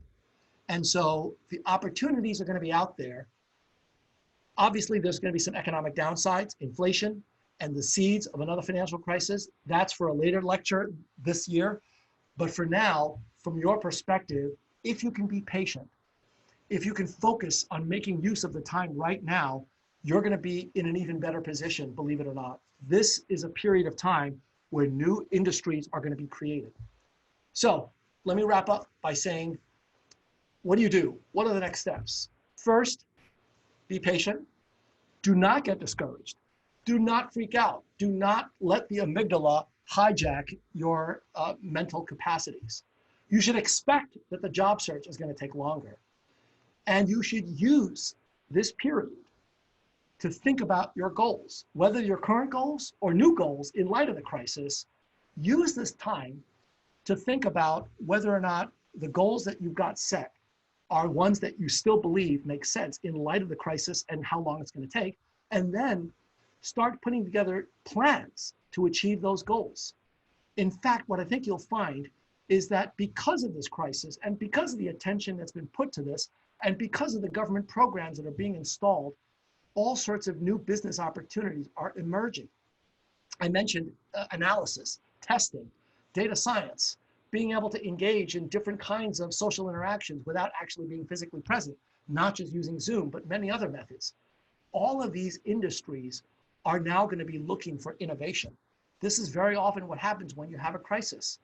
And so the opportunities are going to be out there. Obviously, there's going to be some economic downsides, inflation, and the seeds of another financial crisis. That's for a later lecture this year. But for now, from your perspective, if you can be patient, if you can focus on making use of the time right now, you're going to be in an even better position, believe it or not. This is a period of time where new industries are going to be created. So let me wrap up by saying, what do? What are the next steps? First, be patient. Do not get discouraged. Do not freak out. Do not let the amygdala hijack your mental capacities. You should expect that the job search is going to take longer. And you should use this period to think about your goals, whether your current goals or new goals in light of the crisis. Use this time to think about whether or not the goals that you've got set are ones that you still believe make sense in light of the crisis and how long it's going to take, and then start putting together plans to achieve those goals. In fact, what I think you'll find is that because of this crisis and because of the attention that's been put to this and because of the government programs that are being installed, all sorts of new business opportunities are emerging. I mentioned analysis, testing, data science, being able to engage in different kinds of social interactions without actually being physically present, not just using Zoom, but many other methods. All of these industries are now going to be looking for innovation. This is very often what happens when you have a crisis.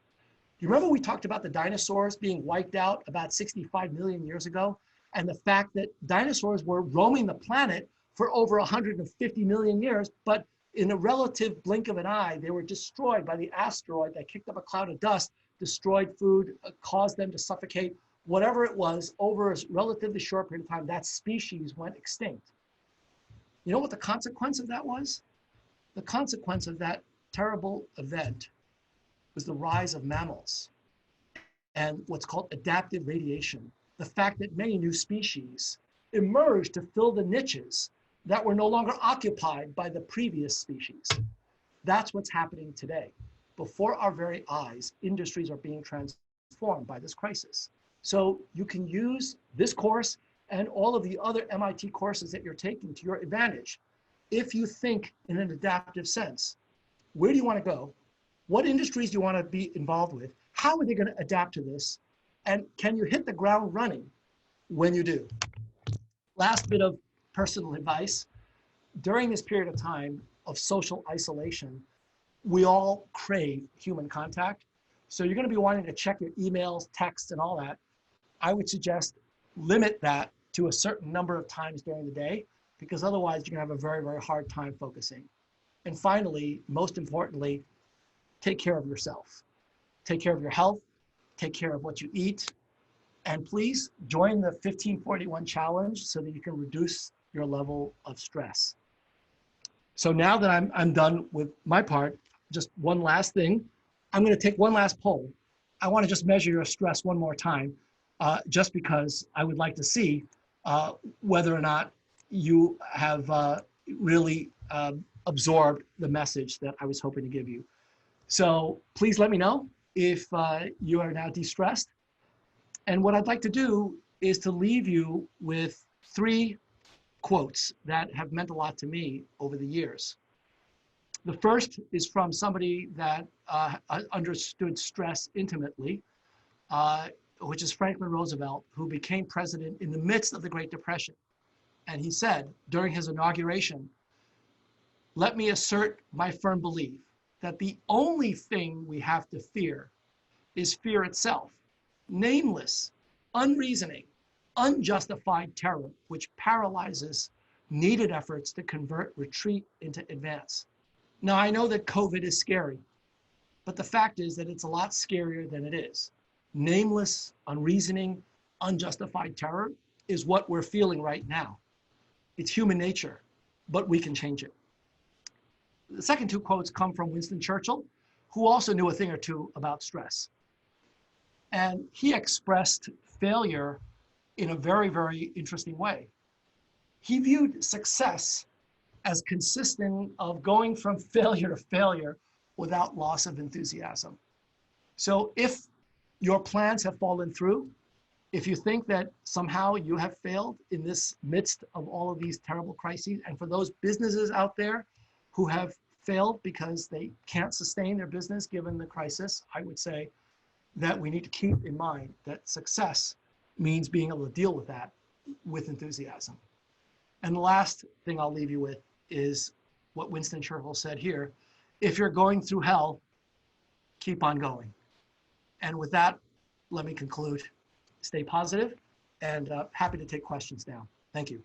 You remember we talked about the dinosaurs being wiped out about 65 million years ago, and the fact that dinosaurs were roaming the planet for over 150 million years, but in a relative blink of an eye, they were destroyed by the asteroid that kicked up a cloud of dust, destroyed food, caused them to suffocate. Whatever it was, over a relatively short period of time, that species went extinct. You know what the consequence of that was? The consequence of that terrible event was the rise of mammals and what's called adaptive radiation. The fact that many new species emerged to fill the niches that were no longer occupied by the previous species. That's what's happening today. Before our very eyes, industries are being transformed by this crisis. So you can use this course and all of the other MIT courses that you're taking to your advantage. If you think in an adaptive sense, where do you want to go? What industries do you want to be involved with? How are they going to adapt to this? And can you hit the ground running when you do? Last bit of personal advice. During this period of time of social isolation, we all crave human contact. So you're going to be wanting to check your emails, texts, and all that. I would suggest limit that to a certain number of times during the day, because otherwise you're going to have a very, very hard time focusing. And finally, most importantly, take care of yourself. Take care of your health, take care of what you eat, and please join the 1541 challenge so that you can reduce your level of stress. So now that I'm done with my part, just one last thing. I'm going to take one last poll. I want to just measure your stress one more time, just because I would like to see whether or not you have really absorbed the message that I was hoping to give you. So please let me know if you are now de-stressed. And what I'd like to do is to leave you with 3 quotes that have meant a lot to me over the years. The first is from somebody that understood stress intimately, which is Franklin Roosevelt, who became president in the midst of the Great Depression. And he said during his inauguration, "Let me assert my firm belief that the only thing we have to fear is fear itself, nameless, unreasoning, unjustified terror, which paralyzes needed efforts to convert retreat into advance." Now, I know that COVID is scary, but the fact is that it's a lot scarier than it is. Nameless, unreasoning, unjustified terror is what we're feeling right now. It's human nature, but we can change it. The second 2 quotes come from Winston Churchill, who also knew a thing or two about stress. And he expressed failure in a very, very interesting way. He viewed success as consisting of going from failure to failure without loss of enthusiasm. So if your plans have fallen through, if you think that somehow you have failed in this midst of all of these terrible crises, and for those businesses out there who have failed because they can't sustain their business given the crisis, I would say that we need to keep in mind that success means being able to deal with that with enthusiasm. And the last thing I'll leave you with is what Winston Churchill said here: if you're going through hell, keep on going. And with that, let me conclude. Stay positive, and happy to take questions now. Thank you.